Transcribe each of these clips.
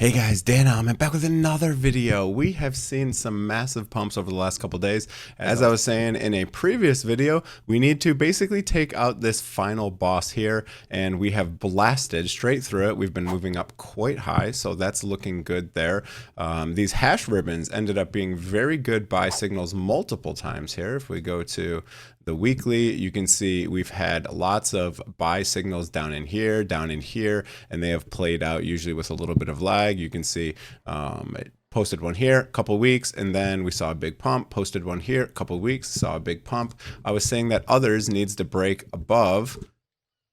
Hey guys, Dan Heilman back with another video. We have seen some massive pumps over the last couple days. As I was saying in a previous video, we need to basically take out this final boss here, and we have blasted straight through it. We've been moving up quite high, so that's looking good there. These hash ribbons ended up being very good buy signals multiple times here. If we go to the weekly, you can see we've had lots of buy signals down in here, and they have played out usually with a little bit of lag. You can see it posted one here a couple weeks, and then we saw a big pump, posted one here a couple weeks, saw a big pump. I was saying that others needs to break above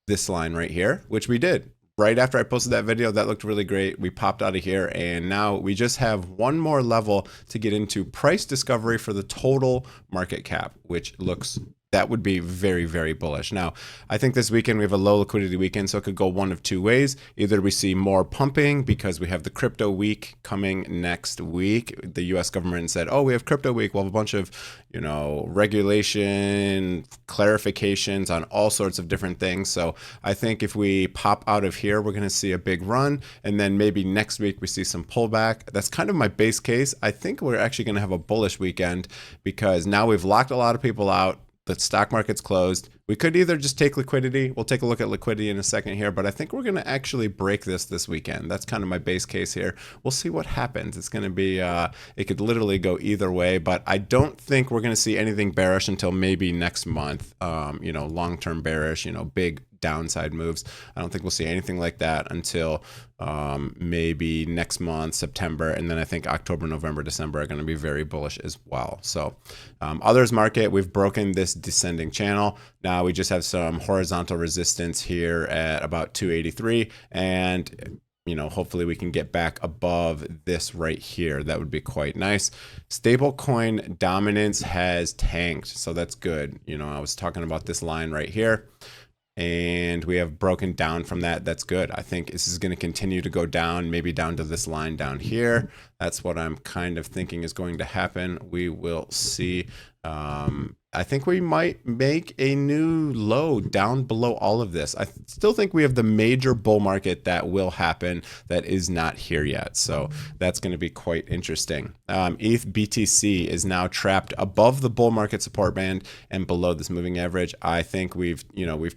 this line right here, which we did. Right after I posted that video, that looked really great. We popped out of here, and now we just have one more level to get into price discovery for the total market cap, which looks, that would be very, very bullish. Now, I think this weekend we have a low liquidity weekend, so it could go one of two ways. Either we see more pumping because we have the crypto week coming next week. The US government said, oh, we have crypto week. We'll have a bunch of, regulation, clarifications on all sorts of different things. So I think if we pop out of here, we're going to see a big run. And then maybe next week we see some pullback. That's kind of my base case. I think we're actually going to have a bullish weekend because now we've locked a lot of people out. The stock market's closed. We could either just take liquidity. We'll take a look at liquidity in a second here, but I think we're going to actually break this weekend. That's kind of my base case here. We'll see what happens. It's going to be, it could literally go either way, but I don't think we're going to see anything bearish until maybe next month. Long-term bearish, big downside moves. I don't think we'll see anything like that until maybe next month, September, and then I think October, November, December are going to be very bullish as well. So others market, we've broken this descending channel. Now we just have some horizontal resistance here at about 283, and hopefully we can get back above this right here. That would be quite nice. Stablecoin dominance has tanked, so that's good. I was talking about this line right here, and we have broken down from that. That's good. I think this is going to continue to go down, maybe down to this line down here. That's what I'm kind of thinking is going to happen. We will see. I think we might make a new low down below all of this. I still think we have the major bull market that will happen that is not here yet. So that's going to be quite interesting. ETH BTC is now trapped above the bull market support band and below this moving average. I think we've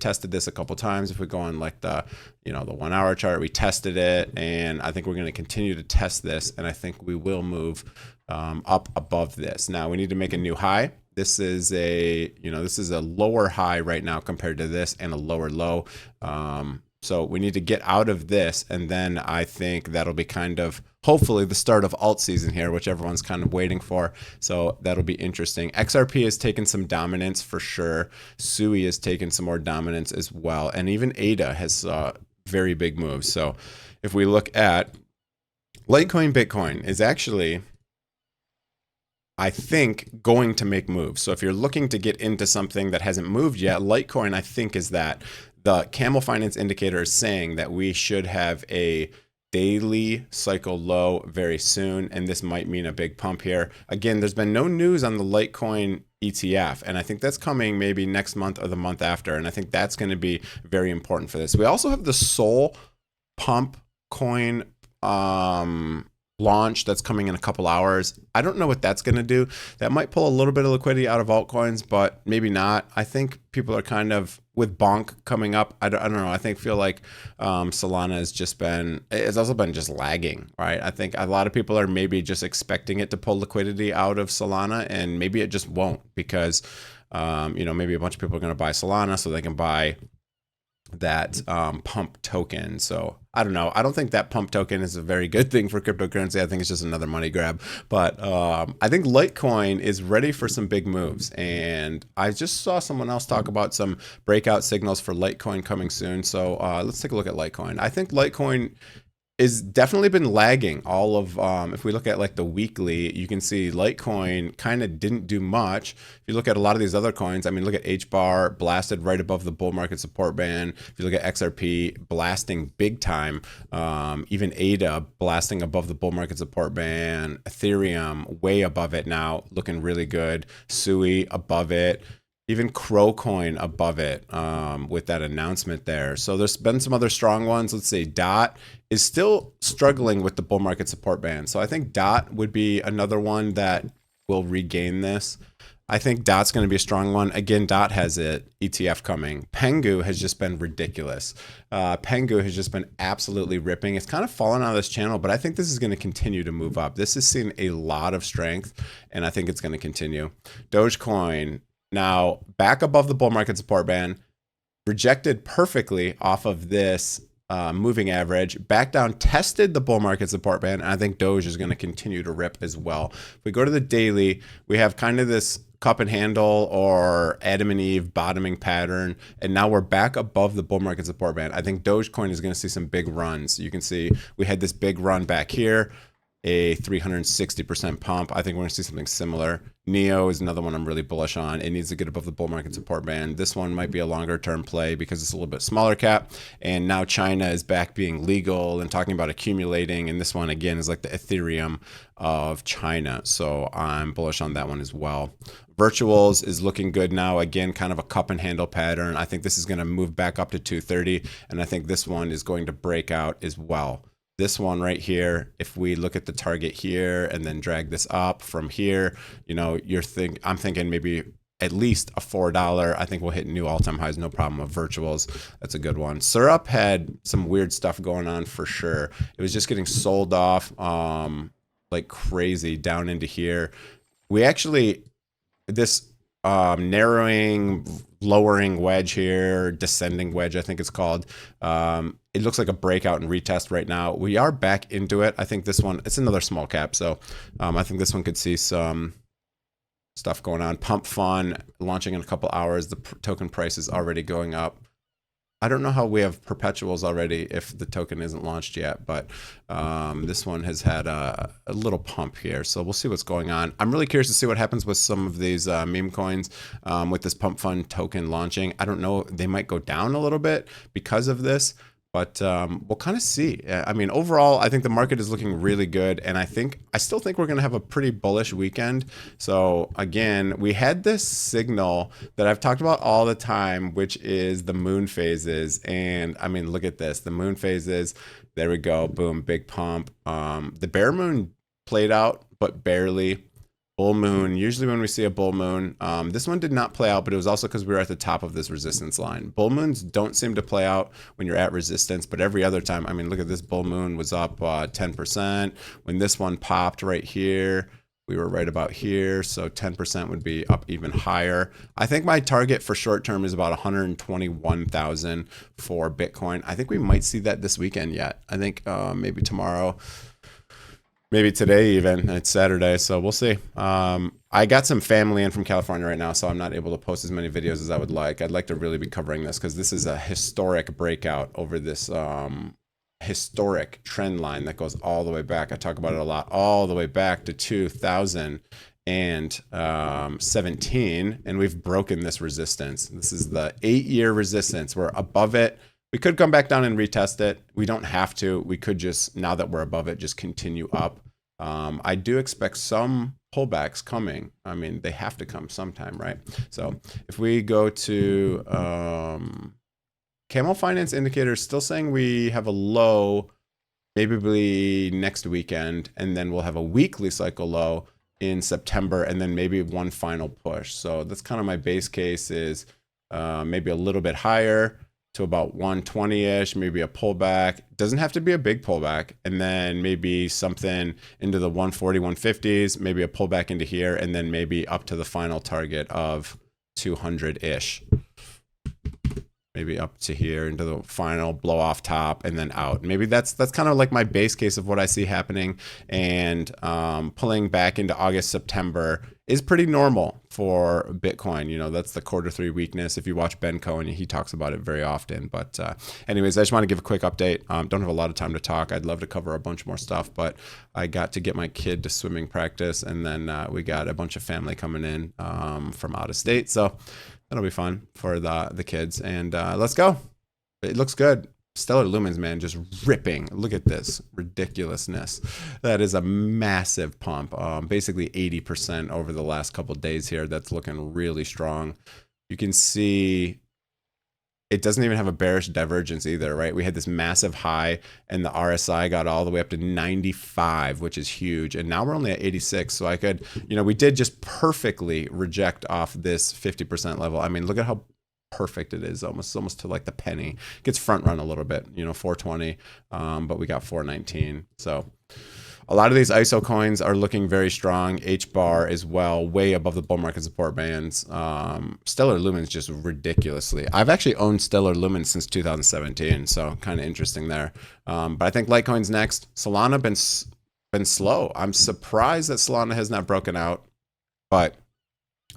tested this a couple times. If we go on like the 1 hour chart, we tested it, and I think we're going to continue to test this, and I think we will move up above this. Now we need to make a new high. This is a lower high right now compared to this, and a lower low. So we need to get out of this, and then I think that'll be kind of hopefully the start of alt season here, which everyone's kind of waiting for. So that'll be interesting. XRP has taken some dominance for sure. SUI has taken some more dominance as well, and even ADA has very big moves. So if we look at Litecoin, Bitcoin is actually, I think, going to make moves. So if you're looking to get into something that hasn't moved yet, Litecoin, I think, is that. The Camel Finance indicator is saying that we should have a daily cycle low very soon, and this might mean a big pump here. Again, there's been no news on the Litecoin ETF, and I think that's coming maybe next month or the month after, and I think that's going to be very important for this. We also have the Sol Pump coin launch that's coming in a couple hours. I don't know what that's going to do. That might pull a little bit of liquidity out of altcoins, but maybe not. I think people are kind of, with Bonk coming up, I don't know. I feel like Solana has also been just lagging, right? I think a lot of people are maybe just expecting it to pull liquidity out of Solana, and maybe it just won't, because maybe a bunch of people are going to buy Solana so they can buy that pump token. So I don't know. I don't think that pump token is a very good thing for cryptocurrency. I think it's just another money grab. But I think Litecoin is ready for some big moves. And I just saw someone else talk about some breakout signals for Litecoin coming soon. So let's take a look at Litecoin. I think Litecoin is definitely been lagging all of, if we look at like the weekly, you can see Litecoin kind of didn't do much. If you look at a lot of these other coins, I mean, look at HBAR, blasted right above the bull market support band. If you look at XRP, blasting big time. Even ADA blasting above the bull market support band. Ethereum way above it now, looking really good. SUI above it. Even Crowcoin above it with that announcement there. So there's been some other strong ones. Let's see, DOT is still struggling with the bull market support band. So I think DOT would be another one that will regain this. I think DOT's going to be a strong one. Again, DOT has it ETF coming. Pengu has just been ridiculous. Pengu has just been absolutely ripping. It's kind of fallen out of this channel, but I think this is going to continue to move up. This has seen a lot of strength, and I think it's going to continue. Dogecoin, now back above the bull market support band, rejected perfectly off of this moving average, back down, tested the bull market support band, and I think Doge is going to continue to rip as well. If we go to the daily, we have kind of this cup and handle or Adam and Eve bottoming pattern, and now we're back above the bull market support band. I think Dogecoin is going to see some big runs. You can see we had this big run back here, a 360% pump. I think we're going to see something similar. Neo is another one I'm really bullish on. It needs to get above the bull market support band. This one might be a longer term play because it's a little bit smaller cap. And now China is back being legal and talking about accumulating. And this one, again, is like the Ethereum of China. So I'm bullish on that one as well. Virtuals is looking good now. Again, kind of a cup and handle pattern. I think this is going to move back up to 230. And I think this one is going to break out as well. This one right here, if we look at the target here and then drag this up from here, you know, I'm thinking maybe at least a $4. I think we'll hit new all-time highs, no problem with virtuals. That's a good one. Syrup had some weird stuff going on for sure. It was just getting sold off like crazy down into here. We actually, this narrowing, lowering wedge here, descending wedge, I think it's called. It looks like a breakout and retest right now. We are back into it. I think this one, it's another small cap. So I think this one could see some stuff going on. Pump Fun launching in a couple hours. The token price is already going up. I don't know how we have perpetuals already if the token isn't launched yet, but this one has had a little pump here. So we'll see what's going on. I'm really curious to see what happens with some of these meme coins with this Pump Fund token launching. I don't know. They might go down a little bit because of this. But we'll kind of see. I mean, overall, I think the market is looking really good. And I still think we're going to have a pretty bullish weekend. So again, we had this signal that I've talked about all the time, which is the moon phases. And I mean, look at this, the moon phases. There we go. Boom, big pump. The bear moon played out, but barely. Bull moon, usually when we see a bull moon, this one did not play out, but it was also because we were at the top of this resistance line. Bull moons don't seem to play out when you're at resistance, but every other time, I mean, look at this bull moon was up 10%. When this one popped right here, we were right about here, so 10% would be up even higher. I think my target for short term is about 121,000 for Bitcoin. I think we might see that this weekend yet. I think maybe tomorrow. Maybe today even. It's Saturday, so we'll see. I got some family in from California right now, so I'm not able to post as many videos as I would like. I'd like to really be covering this because this is a historic breakout over this historic trend line that goes all the way back. I talk about it a lot, all the way back to 2017, and we've broken this resistance. This is the 8-year resistance. We're above it. We could come back down and retest it. We don't have to. We could just, now that we're above it, just continue up. I do expect some pullbacks coming. I mean, they have to come sometime, right? So if we go to Camel Finance Indicator, still saying we have a low maybe next weekend, and then we'll have a weekly cycle low in September, and then maybe one final push. So that's kind of my base case is maybe a little bit higher to about 120-ish, maybe a pullback. Doesn't have to be a big pullback. And then maybe something into the 140, 150s, maybe a pullback into here, and then maybe up to the final target of 200-ish. Maybe up to here into the final blow off top and then out. Maybe that's kind of like my base case of what I see happening. And pulling back into August, September is pretty normal for Bitcoin. You know, that's the Q3 weakness. If you watch Ben Cohen, he talks about it very often. But anyways, I just want to give a quick update. Don't have a lot of time to talk. I'd love to cover a bunch more stuff, but I got to get my kid to swimming practice, and then we got a bunch of family coming in from out of state. So that'll be fun for the kids. And let's go. It looks good. Stellar Lumens, man, just ripping. Look at this ridiculousness. That is a massive pump. Basically 80% over the last couple of days here. That's looking really strong. you can see it doesn't even have a bearish divergence either, right? We had this massive high and the RSI got all the way up to 95, which is huge. And now we're only at 86. So I could, we did just perfectly reject off this 50% level. I mean, look at how perfect it is, almost to like the penny. It gets front run a little bit, 420, but we got 419. So a lot of these ISO coins are looking very strong. H-bar as well, way above the bull market support bands. Stellar Lumen's just ridiculously. I've actually owned Stellar Lumen since 2017, so kind of interesting there. But I think Litecoin's next. Solana been slow. I'm surprised that Solana has not broken out, but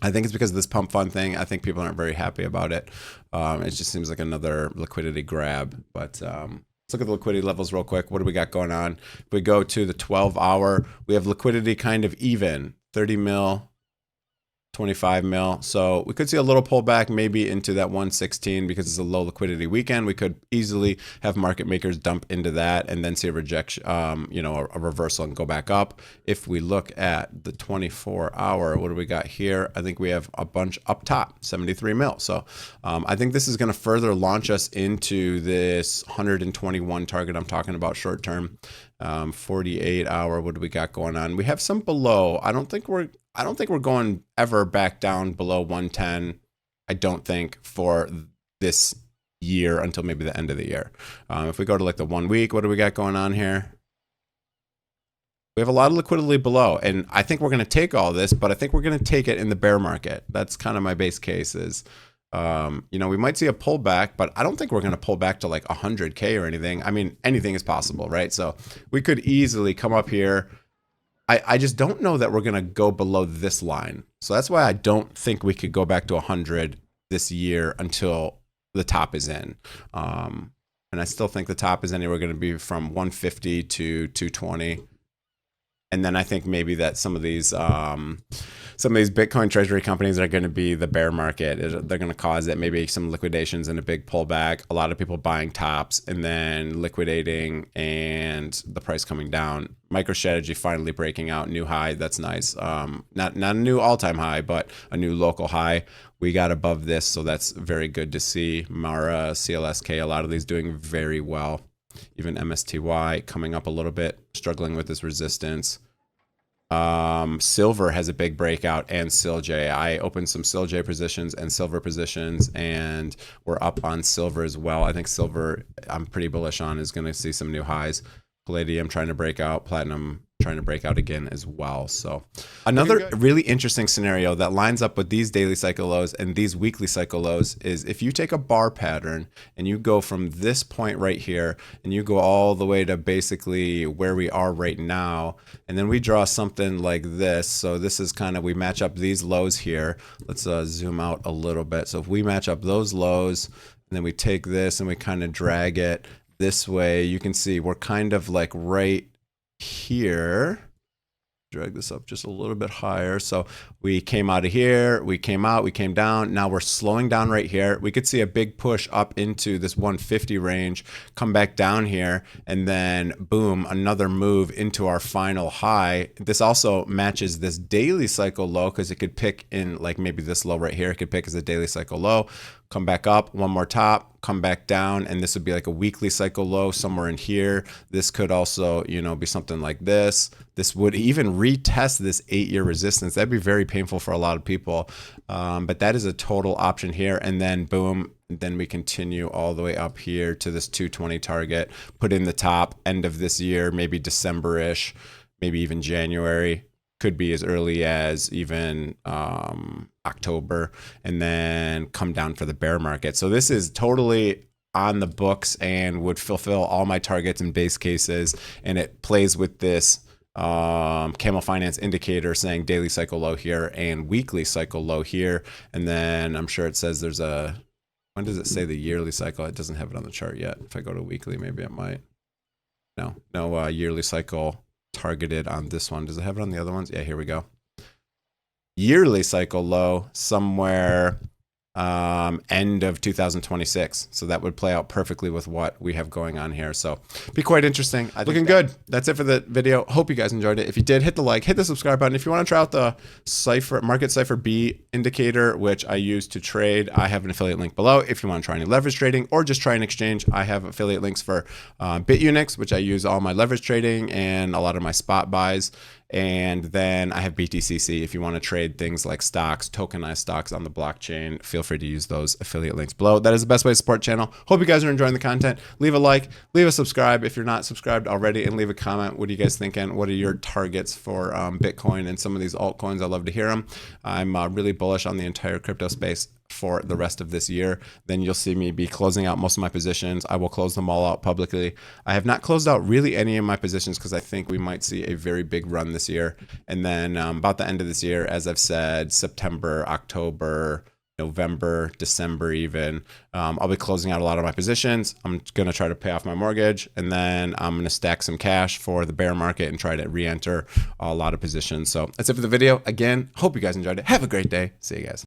I think it's because of this pump fund thing. I think people aren't very happy about it. It just seems like another liquidity grab, but let's look at the liquidity levels real quick. What do we got going on? If we go to the 12-hour, we have liquidity kind of even, 30 mil, 25 mil. So we could see a little pullback maybe into that 116 because it's a low liquidity weekend. We could easily have market makers dump into that and then see a rejection, a reversal and go back up. If we look at the 24-hour, what do we got here? I think we have a bunch up top, 73 mil. So I think this is going to further launch us into this 121 target I'm talking about short term. 48-hour, what do we got going on? We have some below. I don't think we're going ever back down below 110. I don't think for this year until maybe the end of the year. If we go to like the 1 week, what do we got going on here? We have a lot of liquidity below, and I think we're going to take all this, but I think we're going to take it in the bear market. That's kind of my base case is, we might see a pullback, but I don't think we're going to pull back to like 100K or anything. I mean, anything is possible, right? So we could easily come up here. I just don't know that we're going to go below this line. So that's why I don't think we could go back to 100 this year until the top is in. And I still think the top is anywhere going to be from 150 to 220. And then I think maybe that some of these Bitcoin treasury companies are going to be the bear market. They're going to cause it, maybe some liquidations and a big pullback. A lot of people buying tops and then liquidating and the price coming down. MicroStrategy finally breaking out new high. That's nice. Not a new all-time high, but a new local high. We got above this, so that's very good to see. Mara, CLSK, a lot of these doing very well. Even MSTY coming up a little bit, struggling with this resistance. Silver has a big breakout, and SilJ. I opened some SilJ positions and silver positions, and we're up on silver as well. I think silver, I'm pretty bullish on, is going to see some new highs. Palladium trying to break out, platinum trying to break out again as well. So another really interesting scenario that lines up with these daily cycle lows and these weekly cycle lows is if you take a bar pattern and you go from this point right here and you go all the way to basically where we are right now, and then we draw something like this. So this is kind of, we match up these lows here. Let's zoom out a little bit. So if we match up those lows and then we take this and we kind of drag it this way, you can see we're kind of like right here. Drag this up just a little bit higher. So we came out of here, we came out, we came down. Now we're slowing down right here. We could see a big push up into this 150 range, come back down here, and then boom, another move into our final high. This also matches this daily cycle low because it could pick in like maybe this low right here. It could pick as a daily cycle low, come back up, one more top, come back down, and this would be like a weekly cycle low somewhere in here. This could also, be something like this. This would even retest this 8-year resistance. That'd be very painful for a lot of people, but that is a total option here. And then boom, then we continue all the way up here to this 220 target, put in the top end of this year, maybe December-ish, maybe even January. Could be as early as even October, and then come down for the bear market. So this is totally on the books and would fulfill all my targets and base cases, and it plays with this Camel Finance indicator saying daily cycle low here and weekly cycle low here. And then I'm sure it says there's a, when does it say the yearly cycle? It doesn't have it on the chart yet. If I go to weekly, maybe it might. No yearly cycle targeted on this one. Does it have it on the other ones? Yeah, here we go. Yearly cycle low somewhere end of 2026. So that would play out perfectly with what we have going on here. So be quite interesting. Looking good. That's it for the video. Hope you guys enjoyed it. If you did, hit the like, hit the subscribe button. If you want to try out the Market Cipher B indicator, which I use to trade, I have an affiliate link below. If you want to try any leverage trading or just try an exchange, I have affiliate links for Bitunix, which I use all my leverage trading and a lot of my spot buys. And then I have BTCC. If you want to trade things like stocks, tokenized stocks on the blockchain, feel free to use those affiliate links below. That is the best way to support the channel. Hope you guys are enjoying the content. Leave a like, leave a subscribe if you're not subscribed already, and leave a comment. What are you guys thinking? What are your targets for Bitcoin and some of these altcoins? I love to hear them. I'm really bullish on the entire crypto space for the rest of this year. Then you'll see me be closing out most of my positions. I will close them all out publicly. I have not closed out really any of my positions because I think we might see a very big run this year. And then about the end of this year, as I've said, September, October, November, December even, I'll be closing out a lot of my positions. I'm going to try to pay off my mortgage, and then I'm going to stack some cash for the bear market and try to re-enter a lot of positions. So that's it for the video. Again, hope you guys enjoyed it. Have a great day. See you guys.